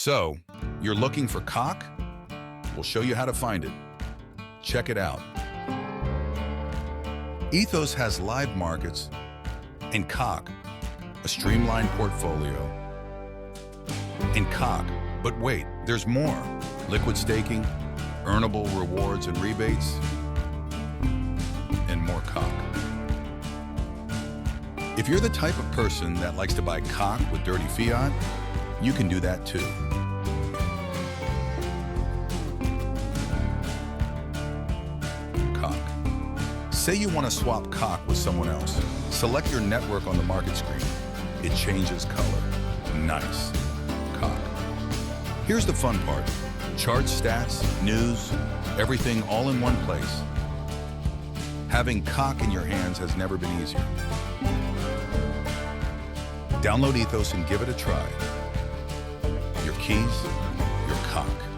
So, you're looking for COQ? We'll show you how to find it. Check it out. Ethos has live markets and COQ, a streamlined portfolio. And COQ, but wait, there's more. Liquid staking, earnable rewards and rebates, and more COQ. If you're the type of person that likes to buy COQ with dirty fiat, you can do that too. COQ. Say you want to swap COQ with someone else. Select your network on the market screen. It changes color. Nice. COQ. Here's the fun part. Charts, stats, news, everything all in one place. Having COQ in your hands has never been easier. Download Ethos and give it a try. Your keys, your COQ.